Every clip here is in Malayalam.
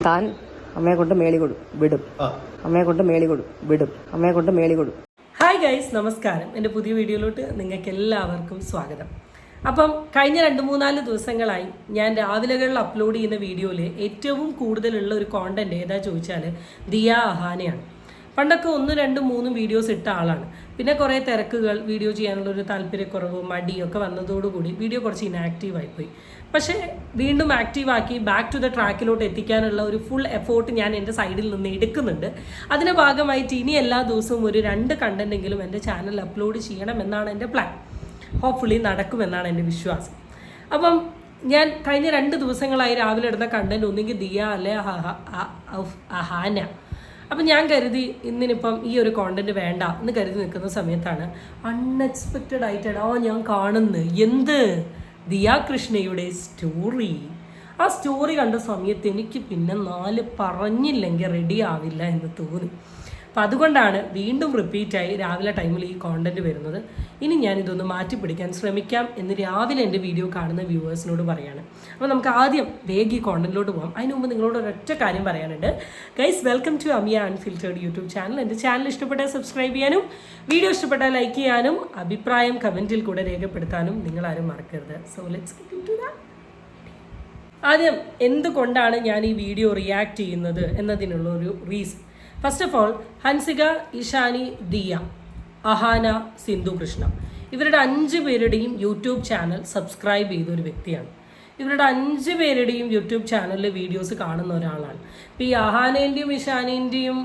താൻ അമ്മയെ കൊണ്ട് വിടും. അമ്മയെ കൊണ്ട് വിടും. അമ്മയെ കൊണ്ട് കൊടും. ഹായ് ഗൈസ്, നമസ്കാരം. എൻ്റെ പുതിയ വീഡിയോയിലോട്ട് നിങ്ങൾക്ക് എല്ലാവർക്കും സ്വാഗതം. അപ്പം കഴിഞ്ഞ 2-3 ദിവസങ്ങളായി ഞാൻ രാവിലെകളിൽ അപ്ലോഡ് ചെയ്യുന്ന വീഡിയോയിൽ ഏറ്റവും കൂടുതലുള്ള ഒരു കോണ്ടന്റ് ഏതാ ചോദിച്ചാൽ ദിയ അഹാനയാണ്. പണ്ടൊക്കെ 1, 2, 3 വീഡിയോസ് ഇട്ട ആളാണ്. പിന്നെ കുറേ തിരക്കുകൾ, വീഡിയോ ചെയ്യാനുള്ളൊരു താല്പര്യക്കുറവ്, മടിയൊക്കെ വന്നതോടുകൂടി വീഡിയോ കുറച്ച് ഇനാക്റ്റീവ് ആയിപ്പോയി. പക്ഷേ വീണ്ടും ആക്റ്റീവാക്കി ബാക്ക് ടു ദ ട്രാക്കിലോട്ട് എത്തിക്കാനുള്ള ഒരു ഫുൾ എഫോർട്ട് ഞാൻ എൻ്റെ സൈഡിൽ നിന്ന് എടുക്കുന്നുണ്ട്. അതിൻ്റെ ഭാഗമായിട്ട് ഇനി എല്ലാ ദിവസവും ഒരു 2 കണ്ടന്റെങ്കിലും എൻ്റെ ചാനൽ അപ്ലോഡ് ചെയ്യണമെന്നാണ് എൻ്റെ പ്ലാൻ. ഹോപ്പ്ഫുള്ളി നടക്കുമെന്നാണ് എൻ്റെ വിശ്വാസം. അപ്പം ഞാൻ കഴിഞ്ഞ 2 ദിവസങ്ങളായി രാവിലെ ഇടുന്ന കണ്ടന്റ് ഒന്നെങ്കിൽ ദിയ അല്ലെ അഹാന. അപ്പം ഞാൻ കരുതി ഇന്നിനിപ്പം ഈ ഒരു കോണ്ടന്റ് വേണ്ട എന്ന് കരുതി നിൽക്കുന്ന സമയത്താണ് അൺഎക്സ്പെക്റ്റഡ് ആയിട്ടാണ് ഞാൻ കാണുന്നത് എന്ത് ദിയ കൃഷ്ണയുടെ സ്റ്റോറി. ആ സ്റ്റോറി കണ്ട സമയത്ത് എനിക്ക് പിന്നെ 4 പറഞ്ഞില്ലെങ്കിൽ റെഡി ആവില്ല എന്ന് തോന്നി. അപ്പം അതുകൊണ്ടാണ് വീണ്ടും റിപ്പീറ്റായി രാവിലെ ടൈമിൽ ഈ കോണ്ടന്റ് വരുന്നത്. ഇനി ഞാനിതൊന്ന് മാറ്റിപ്പിടിക്കാൻ ശ്രമിക്കാം എന്ന് രാവിലെ എൻ്റെ വീഡിയോ കാണുന്ന വ്യൂവേഴ്സിനോട് പറയാണ്. അപ്പോൾ നമുക്ക് ആദ്യം വേഗം ഈ കോണ്ടന്റിലോട്ട് പോകാം. അതിന് മുമ്പ് നിങ്ങളോട് ഒരൊറ്റ കാര്യം പറയാനുണ്ട്. Guys, welcome to Amiya unfiltered YouTube channel. എൻ്റെ ചാനൽ ഇഷ്ടപ്പെട്ടാൽ സബ്സ്ക്രൈബ് ചെയ്യാനും വീഡിയോ ഇഷ്ടപ്പെട്ടാൽ ലൈക്ക് ചെയ്യാനും അഭിപ്രായം കമൻറ്റിൽ കൂടെ രേഖപ്പെടുത്താനും നിങ്ങളാരും മറക്കരുത്. So let's get into that. ആദ്യം എന്തുകൊണ്ടാണ് ഞാൻ ഈ വീഡിയോ റിയാക്ട് ചെയ്യുന്നത് എന്നതിനുള്ള ഒരു reason. First of all, Hansika, Ishaani, Diya, Ahaana, Sindhu Krishna, ഇവരുടെ 5 പേരുടെയും യൂട്യൂബ് ചാനൽ സബ്സ്ക്രൈബ് ചെയ്ത ഒരു വ്യക്തിയാണ്. ഇവരുടെ 5 പേരുടെയും യൂട്യൂബ് ചാനലിൽ വീഡിയോസ് കാണുന്ന ഒരാളാണ്. ഇപ്പോൾ ഈ അഹാനേൻ്റെയും ഇഷാനേൻ്റെയും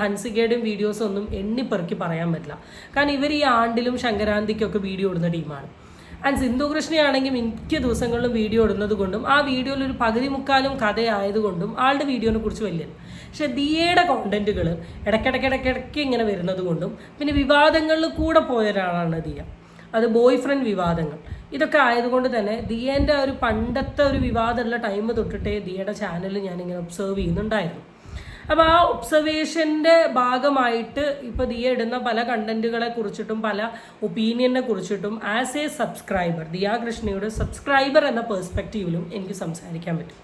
ഹൻസികയുടെയും വീഡിയോസ് ഒന്നും എണ്ണിപ്പെറുക്കി പറയാൻ പറ്റില്ല. കാരണം ഇവർ ഈ ആണ്ടിലും സംക്രാന്തിക്കൊക്കെ വീഡിയോ ഇടുന്ന ടീമാണ്. ആൻഡ് സിന്ധു കൃഷ്ണയാണെങ്കിൽ മിക്ക ദിവസങ്ങളിലും വീഡിയോ ഇടുന്നത് കൊണ്ടും ആ വീഡിയോയിൽ ഒരു 1/3 കഥയായതുകൊണ്ടും ആളുടെ വീഡിയോനെ കുറിച്ച് വലിയ. പക്ഷെ ദിയയുടെ കോണ്ടന്റുകൾ ഇടയ്ക്കിടയ്ക്ക് ഇങ്ങനെ വരുന്നത് കൊണ്ടും പിന്നെ വിവാദങ്ങളിൽ കൂടെ പോയ ഒരാളാണ് ദിയ. അത് ബോയ് ഫ്രണ്ട് വിവാദങ്ങൾ ഇതൊക്കെ ആയതുകൊണ്ട് തന്നെ ദിയേൻ്റെ ഒരു പണ്ടത്തെ ഒരു വിവാദമുള്ള ടൈം തൊട്ടിട്ടേ ദിയയുടെ ചാനൽ ഞാനിങ്ങനെ ഒബ്സർവ് ചെയ്യുന്നുണ്ടായിരുന്നു. അപ്പോൾ ആ ഒബ്സർവേഷൻ്റെ ഭാഗമായിട്ട് ഇപ്പോൾ ദിയ ഇടുന്ന പല കണ്ടന്റുകളെ കുറിച്ചിട്ടും പല ഒപ്പീനിയനെ കുറിച്ചിട്ടും ആസ് എ സബ്സ്ക്രൈബർ, ദിയ കൃഷ്ണയുടെ സബ്സ്ക്രൈബർ എന്ന പെർസ്പെക്റ്റീവിലും എനിക്ക് സംസാരിക്കാൻ പറ്റും.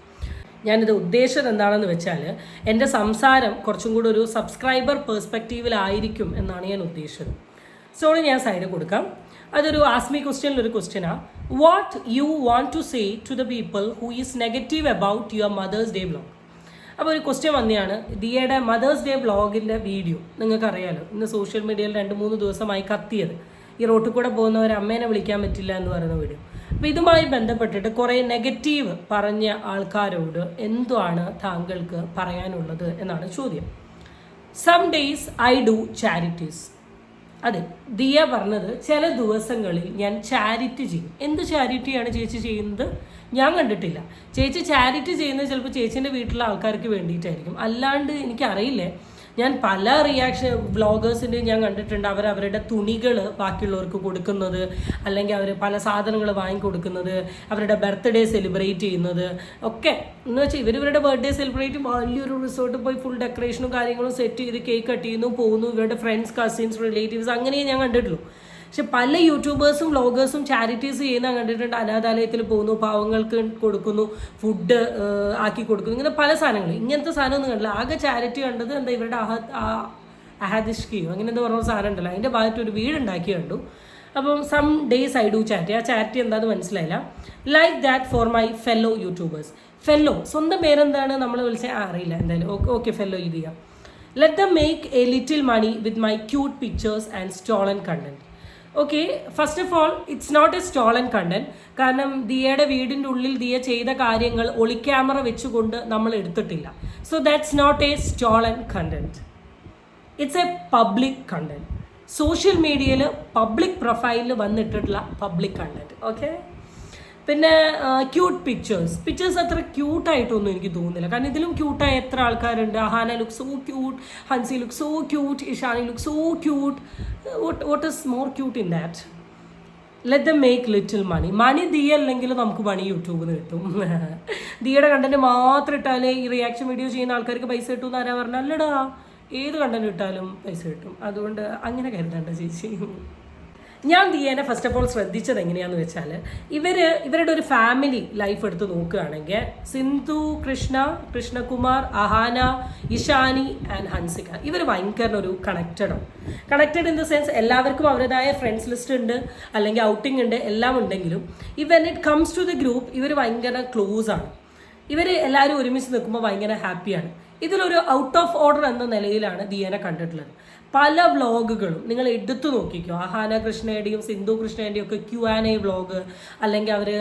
ഞാനിത് ഉദ്ദേശിച്ചത് എന്താണെന്ന് വെച്ചാൽ എൻ്റെ സംസാരം കുറച്ചും കൂടി ഒരു സബ്സ്ക്രൈബർ പെർസ്പെക്റ്റീവിലായിരിക്കും എന്നാണ് ഞാൻ ഉദ്ദേശിച്ചത്. സോ ഞാൻ സൈഡ് കൊടുക്കാം. അതൊരു ആസ്മി ക്വസ്റ്റ്യനിലൊരു ക്വസ്റ്റ്യനാണ്. What you want to say to the people who is negative about your mother's day vlog. അപ്പോൾ ഒരു ക്വസ്റ്റ്യൻ വന്നെയാണ് ദിയയുടെ മദേഴ്സ് ഡേ വ്ലോഗിൻ്റെ വീഡിയോ. നിങ്ങൾക്കറിയാലോ, ഇന്ന് സോഷ്യൽ മീഡിയയിൽ 2-3 ദിവസമായി കത്തിയത് ഈ റോട്ടിൽ കൂടെ പോകുന്നവർ അമ്മേനെ വിളിക്കാൻ പറ്റില്ല എന്ന് പറയുന്ന വീഡിയോ. അപ്പോൾ ഇതുമായി ബന്ധപ്പെട്ടിട്ട് കുറേ നെഗറ്റീവ് പറഞ്ഞ ആൾക്കാരോട് എന്താണ് താങ്കൾക്ക് പറയാനുള്ളത് എന്നാണ് ചോദ്യം. Some days I do charities. അതെ, ദിയ പറഞ്ഞത് ചില ദിവസങ്ങളിൽ ഞാൻ ചാരിറ്റി ചെയ്യും. എന്ത് ചാരിറ്റിയാണ് ചേച്ചി ചെയ്യുന്നത്? ഞാൻ കണ്ടിട്ടില്ല. ചേച്ചി ചാരിറ്റി ചെയ്യുന്നത് ചിലപ്പോൾ ചേച്ചീൻ്റെ വീട്ടിലെ ആൾക്കാർക്ക് വേണ്ടിയിട്ടായിരിക്കും. അല്ലാണ്ട് എനിക്കറിയില്ലേ. ഞാൻ പല റിയാക്ഷൻ വ്ളോഗേഴ്സിൻ്റെയും ഞാൻ കണ്ടിട്ടുണ്ട്. അവരുടെ തുണികൾ ബാക്കിയുള്ളവർക്ക് കൊടുക്കുന്നത്, അല്ലെങ്കിൽ അവർ പല സാധനങ്ങൾ വാങ്ങിക്കൊടുക്കുന്നത്, അവരുടെ ബർത്ത്ഡേ സെലിബ്രേറ്റ് ചെയ്യുന്നത് ഒക്കെ. എന്ന് വെച്ചാൽ ഇവരുടെ ബർത്ത്ഡേ സെലിബ്രേറ്റ് വലിയൊരു റിസോർട്ടിൽ പോയി ഫുൾ ഡെക്കറേഷനും കാര്യങ്ങളും സെറ്റ് ചെയ്ത് കേക്ക് കട്ട് ചെയ്യുന്നു, പോകുന്നു. ഇവരുടെ ഫ്രണ്ട്സ്, കസിൻസ്, റിലേറ്റീവ്സ് അങ്ങനെയേ ഞാൻ കണ്ടിട്ടുള്ളൂ. പക്ഷെ പല യൂട്യൂബേഴ്സും വ്ളോഗേഴ്സും ചാരിറ്റീസ് ചെയ്യുന്ന കണ്ടിട്ടുണ്ട്. അനാഥാലയത്തിൽ പോകുന്നു, പാവങ്ങൾക്ക് കൊടുക്കുന്നു, ഫുഡ് ആക്കി കൊടുക്കുന്നു, ഇങ്ങനെ പല സാധനങ്ങൾ. ഇങ്ങനത്തെ സാധനമൊന്നും കണ്ടില്ല. ആകെ ചാരിറ്റി കണ്ടത് എന്താ, ഇവരുടെ അഹാദിഷ്കിയോ അങ്ങനെ എന്താ പറഞ്ഞ സാധനം ഉണ്ടല്ലോ, അതിൻ്റെ ഭാഗത്ത് ഒരു വീടുണ്ടാക്കി കണ്ടു. അപ്പം some days I do charity. ആ ചാരിറ്റി എന്താണെന്ന് മനസ്സിലായില്ല. Like that for my fellow YouTubers. Fellow സ്വന്തം പേരെന്താണ് നമ്മൾ വിളിച്ചാൽ അറിയില്ല. എന്തായാലും ഓക്കെ, ഫെല്ലോ ഇത് ചെയ്യാം. Let them make a little money with my cute pictures and stolen content. Okay, first of all it's not a stolen content. കാരണം ദിയയുടെ വീടിൻ്റെ ഉള്ളിൽ ദിയ ചെയ്ത കാര്യങ്ങൾ ഒളിക്യാമറ വെച്ചുകൊണ്ട് നമ്മൾ എടുത്തിട്ടില്ല. So that's not a stolen content. It's a public content. Social മീഡിയയിൽ പബ്ലിക് പ്രൊഫൈലിൽ വന്നിട്ടുള്ള പബ്ലിക് കണ്ടന്റ്. ഓക്കെ, പിന്നെ ക്യൂട്ട് പിക്ചേഴ്സ് അത്ര ക്യൂട്ടായിട്ടൊന്നും എനിക്ക് തോന്നുന്നില്ല. കാരണം ഇതിലും ക്യൂട്ടായ എത്ര ആൾക്കാരുണ്ട്. Ahaana look so cute, Hansi look so cute, Ishaani look so cute. What is more cute in that? Let them make little money Diya അല്ലെങ്കിൽ നമുക്ക് മണി യൂട്യൂബിൽ നിന്ന് കിട്ടും. ദിയയുടെ കണ്ടന്റ് മാത്രം ഇട്ടാലേ ഈ റിയാക്ഷൻ വീഡിയോ ചെയ്യുന്ന ആൾക്കാർക്ക് പൈസ കിട്ടും എന്ന് ആരാ പറഞ്ഞാൽ? അല്ലടാ, ഏത് കണ്ടന്റ് ഇട്ടാലും പൈസ കിട്ടും. അതുകൊണ്ട് അങ്ങനെ കരുതണ്ട ചേച്ചി. ഞാൻ ദിയേനെ ഫസ്റ്റ് ഓഫ് ഓൾ ശ്രദ്ധിച്ചത് എങ്ങനെയാന്ന് വെച്ചാൽ ഇവരുടെ ഒരു ഫാമിലി ലൈഫ് എടുത്ത് നോക്കുകയാണെങ്കിൽ സിന്ധു, കൃഷ്ണകുമാർ, അഹാന, ഇഷാനി ആൻഡ് ഹൻസിക ഇവർ ഭയങ്കര ഒരു കണക്റ്റഡ് ഇൻ ദ സെൻസ് എല്ലാവർക്കും അവരുടേതായ ഫ്രണ്ട്സ് ലിസ്റ്റ് ഉണ്ട്, അല്ലെങ്കിൽ ഔട്ടിംഗ് ഉണ്ട്, എല്ലാം ഉണ്ടെങ്കിലും when it comes to the group ഇവർ ഭയങ്കര ക്ലോസ് ആണ്. ഇവർ എല്ലാവരും ഒരുമിച്ച് നിൽക്കുമ്പോൾ ഭയങ്കര ഹാപ്പിയാണ്. ഇതിലൊരു ഔട്ട് ഓഫ് ഓർഡർ എന്ന നിലയിലാണ് ദിയേനെ കണ്ടിട്ടുള്ളത്. പല വ്ളോഗുകളും നിങ്ങൾ എടുത്തു നോക്കിക്കോ, അഹാന കൃഷ്ണയുടെയും സിന്ധു കൃഷ്ണയുടെയും ഒക്കെ Q&A വ്ളോഗ്, അല്ലെങ്കിൽ അവർ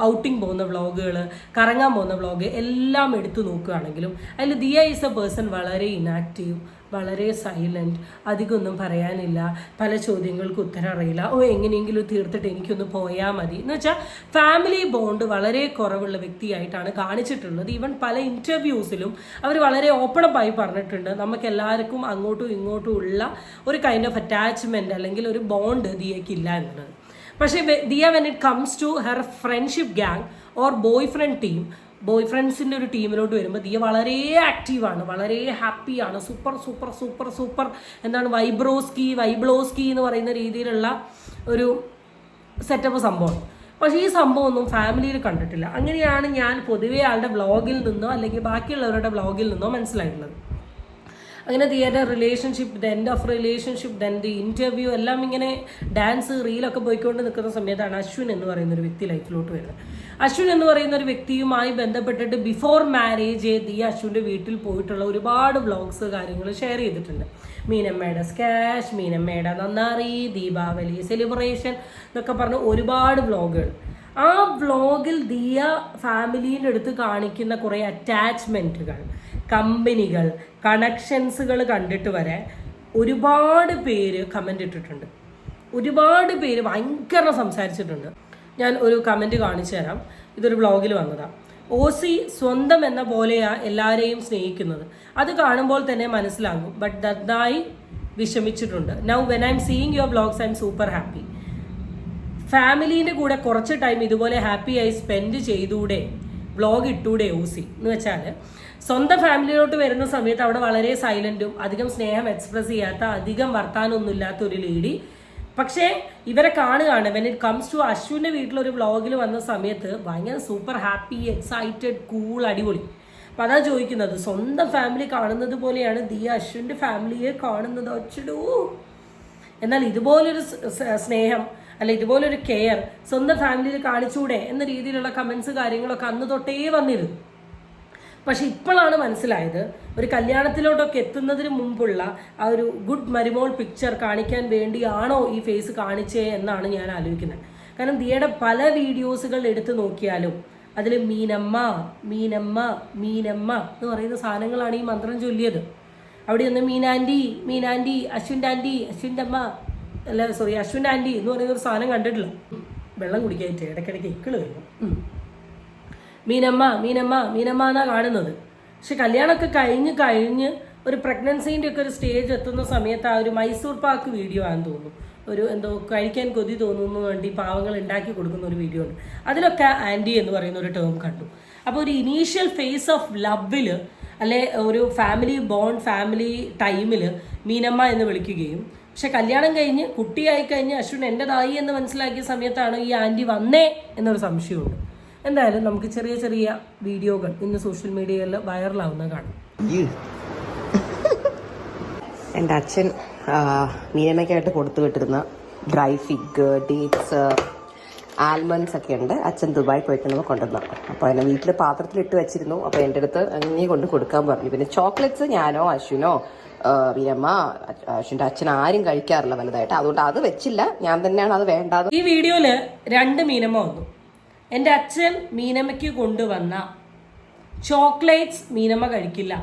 ഔട്ടിങ് പോകുന്ന വ്ളോഗുകൾ, കറങ്ങാൻ പോകുന്ന വ്ളോഗ് എല്ലാം എടുത്തു നോക്കുകയാണെങ്കിലും അതിൽ ദിയ ഈസ് എ പേഴ്സൺ വളരെ ഇനാക്റ്റീവ്, വളരെ സൈലൻറ്റ്, അധികമൊന്നും പറയാനില്ല, പല ചോദ്യങ്ങൾക്ക് ഉത്തരം അറിയില്ല, എങ്ങനെയെങ്കിലും തീർത്തിട്ട് എനിക്കൊന്ന് പോയാൽ മതി എന്ന് വെച്ചാൽ ഫാമിലി ബോണ്ട് വളരെ കുറവുള്ള വ്യക്തിയായിട്ടാണ് കാണിച്ചിട്ടുള്ളത്. ഈവൻ പല ഇൻ്റർവ്യൂസിലും അവർ വളരെ ഓപ്പണപ്പായി പറഞ്ഞിട്ടുണ്ട് നമുക്ക് എല്ലാവർക്കും അങ്ങോട്ടും ഇങ്ങോട്ടും ഉള്ള ഒരു കൈൻഡ് ഓഫ് അറ്റാച്ച്മെൻറ്റ് അല്ലെങ്കിൽ ഒരു ബോണ്ട് ദിയയ്ക്കില്ല എന്നുള്ളത്. പക്ഷേ Diya when it comes to her friendship gang or boyfriend team, boy ഫ്രണ്ട്സിൻ്റെ ഒരു ടീമിലോട്ട് വരുമ്പോൾ ദിയ വളരെ ആക്റ്റീവാണ്, വളരെ ഹാപ്പിയാണ്, സൂപ്പർ എന്താണ് വൈബ്ലോസ്കി എന്ന് പറയുന്ന രീതിയിലുള്ള ഒരു സെറ്റപ്പ് സംഭവം. പക്ഷേ ഈ സംഭവമൊന്നും ഫാമിലിയിൽ കണ്ടിട്ടില്ല. അങ്ങനെയാണ് ഞാൻ പൊതുവേ ആളുടെ വ്ളോഗിൽ നിന്നോ അല്ലെങ്കിൽ ബാക്കിയുള്ളവരുടെ വ്ളോഗിൽ നിന്നോ മനസ്സിലായിട്ടുള്ളത്. അങ്ങനെ ദിയയുടെ relationship, the end of relationship, then the interview എല്ലാം ഇങ്ങനെ ഡാൻസ് റീലൊക്കെ പോയിക്കൊണ്ട് നിൽക്കുന്ന സമയത്താണ് അശ്വിൻ എന്ന് പറയുന്ന ഒരു വ്യക്തി ലൈഫിലോട്ട് വരുന്നത്. അശ്വിൻ എന്ന് പറയുന്ന ഒരു വ്യക്തിയുമായി ബന്ധപ്പെട്ടിട്ട് ബിഫോർ മാരേജ് ദിയ അശ്വിൻ്റെ വീട്ടിൽ പോയിട്ടുള്ള ഒരുപാട് വ്ളോഗ്സ് കാര്യങ്ങൾ ഷെയർ ചെയ്തിട്ടുണ്ട്. മീനമ്മയുടെ സ്കാഷ്, മീനമ്മയുടെ നന്നാറി, ദീപാവലി സെലിബ്രേഷൻ എന്നൊക്കെ പറഞ്ഞ് ഒരുപാട് വ്ളോഗുകൾ. ആ വ്ളോഗിൽ ദിയ ഫാമിലീൻ്റെ അടുത്ത് കാണിക്കുന്ന കുറേ അറ്റാച്ച്മെൻറ്റുകൾ, കമ്പനികൾ, കണക്ഷൻസുകൾ കണ്ടിട്ട് വരെ ഒരുപാട് പേര് കമൻ്റ് ഇട്ടിട്ടുണ്ട്. ഒരുപാട് പേര് ഭയങ്കര സംസാരിച്ചിട്ടുണ്ട്. ഞാൻ ഒരു കമൻറ്റ് കാണിച്ചു തരാം. ഇതൊരു വ്ളോഗിൽ വന്നതാണ്. ഓസി സ്വന്തം എന്ന പോലെയാ എല്ലാവരെയും സ്നേഹിക്കുന്നത്, അത് കാണുമ്പോൾ തന്നെ മനസ്സിലാകും. ബട്ട് നന്നായി വിഷമിച്ചിട്ടുണ്ട്. Now when I'm seeing your vlogs I'm super happy. ഫാമിലീൻ്റെ കൂടെ കുറച്ച് ടൈം ഇതുപോലെ ഹാപ്പിയായി സ്പെൻഡ് ചെയ്തൂടെ, വ്ളോഗ് ഇട്ടൂടെ ഓസി എന്ന് വെച്ചാൽ സ്വന്തം ഫാമിലിയിലോട്ട് വരുന്ന സമയത്ത് അവിടെ വളരെ സൈലൻറ്റും അധികം സ്നേഹം എക്സ്പ്രസ് ചെയ്യാത്ത, അധികം വർത്താനമൊന്നും ഇല്ലാത്ത ഒരു ലേഡി. പക്ഷേ ഇവരെ കാണുകയാണ് വെൻ ഇറ്റ് കംസ് ടു അശ്വിൻ്റെ വീട്ടിലൊരു വ്ളോഗിൽ വന്ന സമയത്ത് ഭയങ്കര സൂപ്പർ ഹാപ്പി, എക്സൈറ്റഡ്, കൂൾ, അടിപൊളി. അപ്പം അതാ ചോദിക്കുന്നത്, സ്വന്തം ഫാമിലി കാണുന്നത് പോലെയാണ് ദിയ അശ്വിൻ്റെ ഫാമിലിയെ കാണുന്നത്. അച്ചടൂ, എന്നാൽ ഇതുപോലൊരു സ്നേഹം അല്ല ഇതുപോലൊരു കെയർ സ്വന്തം ഫാമിലിയിൽ കാണിച്ചൂടെ എന്ന രീതിയിലുള്ള കമൻസ് കാര്യങ്ങളൊക്കെ അന്ന് തൊട്ടേ വന്നിരുന്നു. പക്ഷെ ഇപ്പോഴാണ് മനസ്സിലായത്, ഒരു കല്യാണത്തിലോട്ടൊക്കെ എത്തുന്നതിന് മുമ്പുള്ള ആ ഒരു ഗുഡ് മരുമോൾ പിക്ചർ കാണിക്കാൻ വേണ്ടിയാണോ ഈ ഫേസ് കാണിച്ചേ എന്നാണ് ഞാൻ ആലോചിക്കുന്നത്. കാരണം ദിയയുടെ പല വീഡിയോസുകൾ എടുത്തു നോക്കിയാലും അതിൽ മീനമ്മ എന്ന് പറയുന്ന സാധനങ്ങളാണ് ഈ മന്ത്രം ചൊല്ലിയത്. അവിടെ ഒന്ന് മീനാൻറ്റി, അശ്വിൻ്റെ അമ്മ അല്ല അശ്വിൻ്റെ ആൻറ്റി എന്ന് പറയുന്ന ഒരു സാധനം കണ്ടിട്ടില്ല. വെള്ളം കുടിക്കായിട്ട് ഇടയ്ക്കിടയ്ക്ക് ഇക്കിള് വരും. മീനമ്മ എന്നാ കാണുന്നത്. പക്ഷെ കല്യാണമൊക്കെ കഴിഞ്ഞ് ഒരു പ്രഗ്നൻസീൻ്റെ ഒക്കെ ഒരു സ്റ്റേജ് എത്തുന്ന സമയത്ത് ആ ഒരു മൈസൂർ പാക്ക് വീഡിയോ ആണെന്ന് തോന്നുന്നു, ഒരു എന്തോ കഴിക്കാൻ കൊതി തോന്നുന്നു വേണ്ടി പാവങ്ങൾ ഉണ്ടാക്കി കൊടുക്കുന്ന ഒരു വീഡിയോ ഉണ്ട്. അതിലൊക്കെ ആൻറ്റി എന്ന് പറയുന്ന ഒരു ടേം കണ്ടു. അപ്പോൾ ഒരു ഇനീഷ്യൽ ഫേസ് ഓഫ് ലവിൽ അല്ലെ ഒരു ഫാമിലി ബോണ്ട്, ഫാമിലി ടൈമിൽ മീനമ്മ എന്ന് വിളിക്കുകയും, പക്ഷെ കല്യാണം കഴിഞ്ഞ് കുട്ടിയായി കഴിഞ്ഞ് അശ്വിൻ എൻ്റെതായി എന്ന് മനസ്സിലാക്കിയ സമയത്താണ് ഈ ആൻറ്റി വന്നേ എന്നൊരു സംശയമുണ്ട്. എന്തായാലും നമുക്ക് ചെറിയ വീഡിയോകൾ ഇന്ന് സോഷ്യൽ മീഡിയയിൽ വൈറലാവുന്ന കാണാം. എൻ്റെ അച്ഛൻ മീനമ്മയ്ക്കായിട്ട് കൊടുത്തു വിട്ടിരുന്ന ഡ്രൈ ഫിഗ്, ഡേറ്റ്സ്, ആൽമണ്ട്സ് ഒക്കെ ഉണ്ട്. അച്ഛൻ ദുബായി പോയിട്ട് കൊണ്ടുവന്നു. അപ്പോൾ എന്നെ വീട്ടിൽ പാത്രത്തിലിട്ട് വെച്ചിരുന്നു. അപ്പോൾ എൻ്റെ അടുത്ത് അങ്ങനെ കൊണ്ട് കൊടുക്കാൻ പറഞ്ഞു. പിന്നെ ചോക്ലേറ്റ്സ് ഞാനോ അശ്വിനോ മീനമ്മ, അശ്വിൻ്റെ അച്ഛൻ ആരും കഴിക്കാറില്ല വലുതായിട്ട്, അതുകൊണ്ട് അത് വെച്ചില്ല. ഞാൻ തന്നെയാണ് അത് വേണ്ടത്. ഈ വീഡിയോയില് 2 മീനമ്മ വന്നു. എൻ്റെ അച്ഛൻ മീനമ്മയ്ക്ക് കൊണ്ടുവന്ന ചോക്ലേറ്റ്സ് മീനമ്മ കഴിക്കില്ല.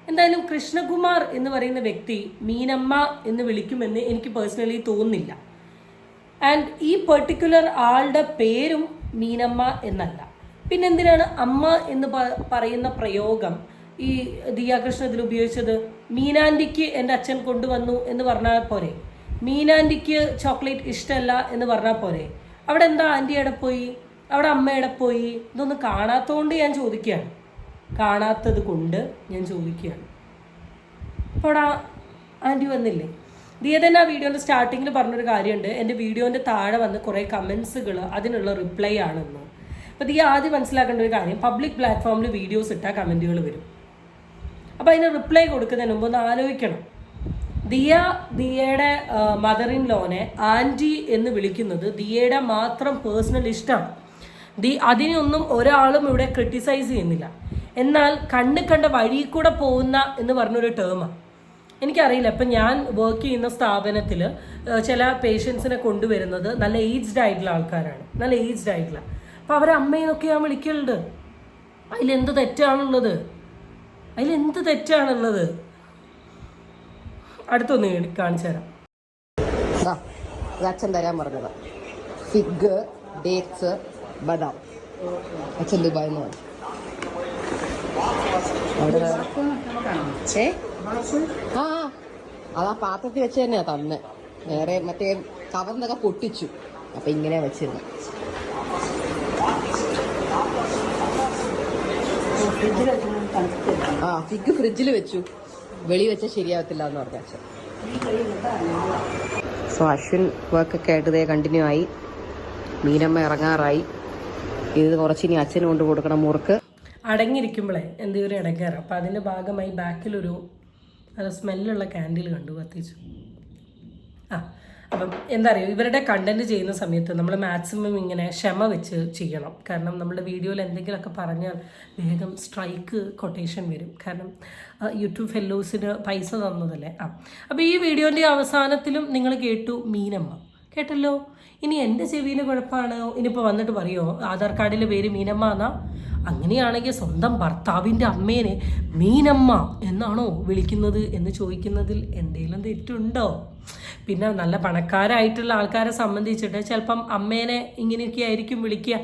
എന്തായാലും കൃഷ്ണകുമാർ എന്ന് പറയുന്ന വ്യക്തി മീനമ്മ എന്ന് വിളിക്കുമെന്ന് എനിക്ക് പേഴ്സണലി തോന്നുന്നില്ല. ആൻഡ് ഈ പെർട്ടിക്കുലർ ആളുടെ പേരും മീനമ്മ എന്നല്ല. പിന്നെന്തിനാണ് അമ്മ എന്ന് പറയുന്ന പ്രയോഗം ഈ ദിയാകൃഷ്ണ ഇതിൽ ഉപയോഗിച്ചത്? മീനാൻറ്റിക്ക് എൻ്റെ അച്ഛൻ കൊണ്ടുവന്നു എന്ന് പറഞ്ഞാൽ പോരെ? മീനാൻറ്റിക്ക് ചോക്ലേറ്റ് ഇഷ്ടമല്ല എന്ന് പറഞ്ഞാൽ പോരെ? അവിടെ എന്താ ആൻറ്റി എവിടെ പോയി, അവിടെ അമ്മ എവിടെ പോയി? ഇതൊന്നും കാണാത്തതുകൊണ്ട് ഞാൻ ചോദിക്കുകയാണ്, കാണാത്തത് കൊണ്ട് ഞാൻ ചോദിക്കുകയാണ്. അപ്പോൾ അവിടെ ആൻറ്റി വന്നില്ലേ? ദിയ തന്നെ ആ വീഡിയോൻ്റെ സ്റ്റാർട്ടിങ്ങിൽ പറഞ്ഞൊരു കാര്യമുണ്ട്, എൻ്റെ വീഡിയോൻ്റെ താഴെ വന്ന് കുറേ കമൻസുകൾ അതിനുള്ള റിപ്ലൈ ആണെന്ന്. അപ്പോൾ ദിയ ആദ്യം മനസ്സിലാക്കേണ്ട ഒരു കാര്യം, പബ്ലിക് പ്ലാറ്റ്ഫോമിൽ വീഡിയോസ് ഇട്ടാൽ കമൻറ്റുകൾ വരും. അപ്പോൾ അതിന് റിപ്ലൈ കൊടുക്കുന്നതിന് മുമ്പ് ഒന്ന് ആലോചിക്കണം. ദിയയുടെ മദർ ഇൻ ലോനെ ആൻറ്റി എന്ന് വിളിക്കുന്നത് ദിയയുടെ മാത്രം പേഴ്സണൽ ഇഷ്ടമാണ്. അതിനൊന്നും ഒരാളും ഇവിടെ ക്രിട്ടിസൈസ് ചെയ്യുന്നില്ല. എന്നാൽ കണ്ട വഴി കൂടെ പോകുന്ന എന്ന് പറഞ്ഞൊരു ടേമാണ്. എനിക്കറിയില്ല, ഇപ്പം ഞാൻ വർക്ക് ചെയ്യുന്ന സ്ഥാപനത്തിൽ ചില പേഷ്യൻസിനെ കൊണ്ടുവരുന്നത് നല്ല ഏജ്ഡ് ആയിട്ടുള്ള ആൾക്കാരാണ്, നല്ല ഏജ്ഡ് ആയിട്ടുള്ള. അപ്പം അവരെ അമ്മയെന്നൊക്കെ ഞാൻ വിളിക്കലുണ്ട്. അതിലെന്ത് തെറ്റാണുള്ളത്? അടുത്തൊന്ന് കാണിച്ചു തരാം. അച്ഛൻ തരാൻ പറഞ്ഞത് ഫിഗ്, ഡേറ്റ്സ്, ബദാം. അച്ഛൻ ദുബായിൽ നിന്ന് പറഞ്ഞു. അതാ പാത്രത്തിൽ വെച്ച് തന്നെയാ തന്നെ. വേറെ മറ്റേ കവർന്നൊക്കെ പൊട്ടിച്ചു. അപ്പൊ ഇങ്ങനെ വെച്ചിരുന്നു. ഫിഗ് ഫ്രിഡ്ജിൽ വെച്ചു, വെളി വെച്ചാൽ ശരിയാവത്തില്ല എന്ന് പറഞ്ഞ അച്ഛൻ. സോ അശ്വിൻ വർക്കൊക്കെ ആയിട്ട് ഇതേ കണ്ടിന്യൂ ആയി. മീനമ്മ ഇറങ്ങാറായി. ഇത് കുറച്ചിനി അച്ഛന് കൊണ്ട് കൊടുക്കണം മുറുക്ക്. അടങ്ങിയിരിക്കുമ്പോഴേ എന്തെങ്കിലും ഒരു ഇടയ്ക്കാറ്. അപ്പം അതിൻ്റെ ഭാഗമായി ബാക്കിലൊരു നല്ല സ്മെല്ലുള്ള ക്യാൻഡിൽ കണ്ടു, കത്തിച്ചു. അപ്പം എന്താ പറയുക, ഇവരുടെ കണ്ടന്റ് ചെയ്യുന്ന സമയത്ത് നമ്മൾ മാക്സിമം ഇങ്ങനെ ക്ഷമ വെച്ച് ചെയ്യണം. കാരണം നമ്മുടെ വീഡിയോയിൽ എന്തെങ്കിലുമൊക്കെ പറഞ്ഞാൽ വേഗം സ്ട്രൈക്ക് കൊട്ടേഷൻ വരും. കാരണം യൂട്യൂബ് ഫെല്ലോസിന് പൈസ തന്നതല്ലേ. അപ്പോൾ ഈ വീഡിയോൻ്റെ അവസാനത്തിലും നിങ്ങൾ കേട്ടു മീനമ്മ, കേട്ടല്ലോ. ഇനി എൻ്റെ ചെവിയിൽ കുഴപ്പമാണോ? ഇനിയിപ്പോൾ വന്നിട്ട് പറയുമോ ആധാർ കാർഡിലെ പേര് മീനമ്മ എന്നാ? അങ്ങനെയാണെങ്കിൽ സ്വന്തം ഭർത്താവിൻ്റെ അമ്മേനെ മീനമ്മ എന്നാണോ വിളിക്കുന്നത് എന്ന് ചോദിക്കുന്നതിൽ എന്തെങ്കിലും തെറ്റുണ്ടോ? പിന്നെ നല്ല പണക്കാരായിട്ടുള്ള ആൾക്കാരെ സംബന്ധിച്ചിട്ട് ചിലപ്പം അമ്മേനെ ഇങ്ങനെയൊക്കെ ആയിരിക്കും വിളിക്കുക.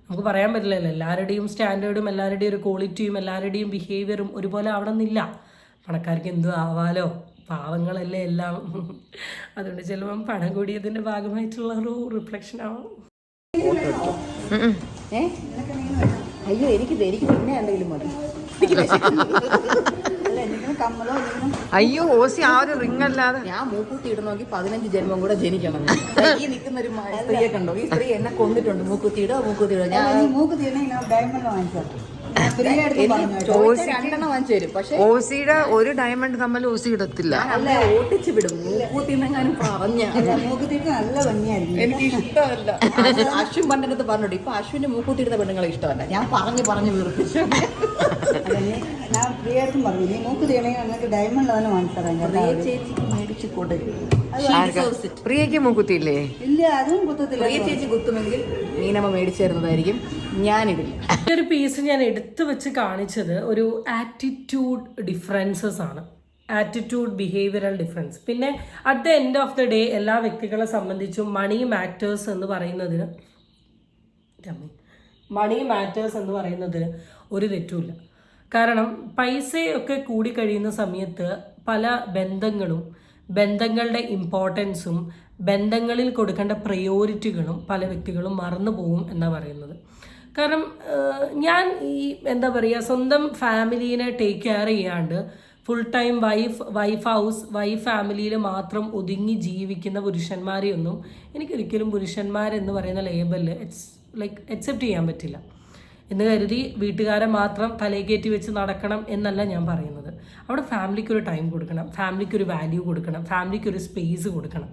നമുക്ക് പറയാൻ പറ്റില്ലല്ലോ. എല്ലാവരുടെയും സ്റ്റാൻഡേർഡും എല്ലാവരുടെയും ഒരു ക്വാളിറ്റിയും എല്ലാവരുടെയും ബിഹേവിയറും ഒരുപോലെ ആവണമെന്നില്ല. പണക്കാർക്ക് എന്തും ആവാലോ, പാവങ്ങളല്ലേ എല്ലാം. അതുകൊണ്ട് ചിലപ്പം പണം കൂടിയതിൻ്റെ ഭാഗമായിട്ടുള്ള ഒരു റിഫ്ലക്ഷൻ ആവാം. അയ്യോ എനിക്ക് പിന്നെ എന്തെങ്കിലും മതി. അയ്യോ ഓസി ആ ഒരു റിംഗ് അല്ലാതെ ഞാൻ മൂക്കൂത്തി ഇടണമെങ്കിൽ 15 ജന്മം കൂടെ ജനിക്കണം. ഈ നിൽക്കുന്ന ഒരു സ്ത്രീയെ കണ്ടോ? ഈ സ്ത്രീ എന്നെ കൊന്നിട്ടുണ്ട്. മൂക്കുത്തിയിടോ ഞാൻ മൂക്കുത്തിയിട രണ്ടെണ്ണം വാങ്ങിച്ചു തരും. പക്ഷെ ഓസിയുടെ ഒരു ഡയമണ്ട് കമ്മൽ ഓസി ഇടത്തില്ല. അല്ല, ഓട്ടിച്ചു വിടും. മൂക്കൂത്തിന്നെങ്ങാനും പറഞ്ഞ മൂക്കുത്തിയിട്ട് നല്ല ഭംഗിയായിരുന്നു. എനിക്ക് ഇഷ്ടമല്ല. അശ്വിൻ പണ്ടെടുത്ത് പറഞ്ഞോട്ട് ഇപ്പൊ അശ്വിന്റെ മൂക്കൂത്തിയിടുന്ന പെണ്ണുങ്ങളെ ഇഷ്ടമല്ല. ഞാൻ പറഞ്ഞു വീർപ്പിച്ചു. ഞാൻ പ്രിയായിട്ടും പറഞ്ഞു, നീ മൂക്കുത്തിയാണെങ്കിൽ അങ്ങനത്തെ ഡയമണ്ട് തന്നെ വാങ്ങിച്ചു ചേച്ചിക്ക് മേടിച്ച് കൊടുക്കും. പ്രിയക്ക് മൂക്കുത്തിയില്ലേ? ഇല്ല, അതും കുത്തത്തില്ല. പ്രിയ ചേച്ചി കുത്തുമെങ്കിൽ മീനമ്മ മേടിച്ചു തരുന്നതായിരിക്കും. ഞാനിടില്ല. ഒരു പീസ് ഞാൻ എടുത്തു വെച്ച് കാണിച്ചത് ഒരു ആറ്റിറ്റ്യൂഡ് ഡിഫറൻസസ് ആണ്. Attitude, behavioural difference. പിന്നെ at the end of the day എല്ലാ വ്യക്തികളെ സംബന്ധിച്ചും മണി മാറ്റേഴ്സ് എന്ന് പറയുന്നതിന് ഒരു തെറ്റുമില്ല. കാരണം പൈസയൊക്കെ കൂടിക്കഴിയുന്ന സമയത്ത് പല ബന്ധങ്ങളുടെ ഇമ്പോർട്ടൻസും ബന്ധങ്ങളിൽ കൊടുക്കേണ്ട പ്രയോറിറ്റികളും പല വ്യക്തികളും മറന്നു പോകും എന്നാണ് പറയുന്നത്. കാരണം ഞാൻ എന്താ പറയുക, സ്വന്തം ഫാമിലീനെ ടേക്ക് കെയർ ചെയ്യാണ്ട് ഫുൾ ടൈം വൈഫ് ഫാമിലിയിൽ മാത്രം ഒതുങ്ങി ജീവിക്കുന്ന പുരുഷന്മാരെയൊന്നും എനിക്കൊരിക്കലും പുരുഷന്മാരെന്ന് പറയുന്ന ലേബലിൽ അക്സെപ്റ്റ് ചെയ്യാൻ പറ്റില്ല. എന്ന് കരുതി വീട്ടുകാരെ മാത്രം തലയിൽ വെച്ച് നടക്കണം എന്നല്ല ഞാൻ പറയുന്നത്. അവിടെ ഫാമിലിക്കൊരു ടൈം കൊടുക്കണം, ഫാമിലിക്കൊരു വാല്യൂ കൊടുക്കണം, ഫാമിലിക്കൊരു സ്പേസ് കൊടുക്കണം.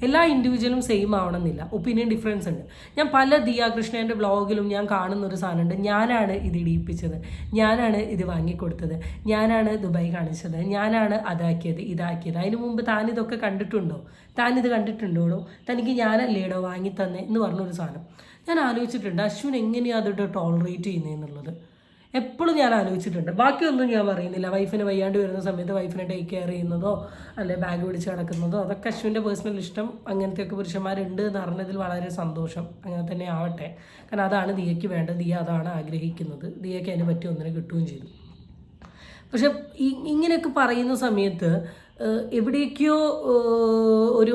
എല്ലാ ഇൻഡിവിജ്വലും സെയിം ആവണമെന്നില്ല, ഒപ്പീനിയൻ ഡിഫറൻസ് ഉണ്ട്. ഞാൻ പല ദിയ കൃഷ്ണേൻ്റെ വ്ളോഗിലും ഞാൻ കാണുന്നൊരു സാധനമുണ്ട്, ഞാനാണ് ഇത് ഇടിയിപ്പിച്ചത്, ഞാനാണ് ഇത് വാങ്ങിക്കൊടുത്തത്, ഞാനാണ് ദുബായ് കാണിച്ചത്, ഞാനാണ് ഇതാക്കിയത്. അതിന് മുമ്പ് താനിതൊക്കെ കണ്ടിട്ടുണ്ടോ? താനിത് കണ്ടിട്ടുണ്ടോടോ? തനിക്ക് ഞാനല്ലേടോ വാങ്ങിത്തന്നേ എന്ന് പറഞ്ഞൊരു സാധനം ഞാൻ ആലോചിച്ചിട്ടുണ്ട്. അശ്വിൻ എങ്ങനെയാണ് അതിട്ട് ടോളറേറ്റ് ചെയ്യുന്നതെന്നുള്ളത് എപ്പോഴും ഞാൻ ആലോചിച്ചിട്ടുണ്ട്. ബാക്കിയൊന്നും ഞാൻ പറയുന്നില്ല. വൈഫിന് വയ്യാണ്ട് വരുന്ന സമയത്ത് വൈഫിനെ ടേക്ക് കെയർ ചെയ്യുന്നതോ അല്ലെ ബാഗ് പിടിച്ച് കിടക്കുന്നതോ അതൊക്കെ അശ്വിൻ്റെ പേഴ്സണൽ ഇഷ്ടം. അങ്ങനത്തെയൊക്കെ പുരുഷന്മാരുണ്ട് എന്ന് അറിഞ്ഞതിൽ വളരെ സന്തോഷം. അങ്ങനെ തന്നെ ആവട്ടെ. കാരണം അതാണ് ദിയയ്ക്ക് വേണ്ടത്, ദിയ അതാണ് ആഗ്രഹിക്കുന്നത്. ദിയയ്ക്ക് അതിന് പറ്റിയ ഒന്നിനെ കിട്ടുകയും ചെയ്തു. പക്ഷെ ഇങ്ങനെയൊക്കെ പറയുന്ന സമയത്ത് എവിടേക്കോ ഒരു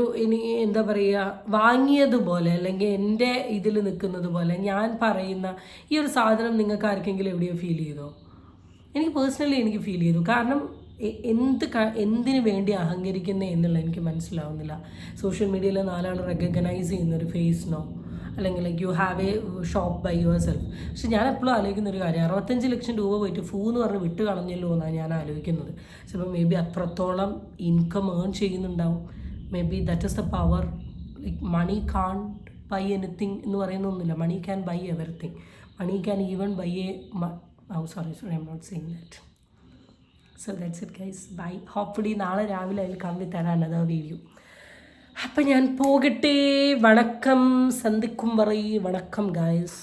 എന്താ പറയുക, വാങ്ങിയതുപോലെ അല്ലെങ്കിൽ എൻ്റെ ഇതിൽ നിൽക്കുന്നത് പോലെ ഞാൻ പറയുന്ന ഈ ഒരു സാധനം നിങ്ങൾക്ക് ആർക്കെങ്കിലും എവിടെയോ ഫീൽ ചെയ്തോ? എനിക്ക് പേഴ്സണലി ഫീൽ ചെയ്തു. കാരണം എന്തിനു വേണ്ടി അഹങ്കരിക്കുന്നത് എന്നുള്ളത് എനിക്ക് മനസ്സിലാവുന്നില്ല. സോഷ്യൽ മീഡിയയിൽ 4 ആൾ റെക്കഗ്നൈസ് ചെയ്യുന്ന ഒരു ഫേസിനോ അല്ലെങ്കിൽ like you have a shop by yourself. പക്ഷെ ഞാൻ എപ്പോഴും ആലോചിക്കുന്ന ഒരു കാര്യം, 65 ലക്ഷം രൂപ പോയിട്ട് എന്ന് പറഞ്ഞ് വിട്ട് കളഞ്ഞല്ലോ എന്നാണ് ഞാൻ ആലോചിക്കുന്നത്. ചിലപ്പോൾ മേ ബി അത്രത്തോളം ഇൻകം ഏൺ ചെയ്യുന്നുണ്ടാവും. Maybe that is the power. Like money can't buy anything എന്ന് പറയുന്നൊന്നുമില്ല. Money can buy everything. Money can even buy a sorry I'm not saying that. So that's it guys. Bye. Hopefully നാളെ രാവിലെ അതിൽ come with another video. അപ്പം ഞാൻ പോകട്ടെ. വണക്കം. സന്ധിക്കും വറൈ. വണക്കം ഗായ്സ്.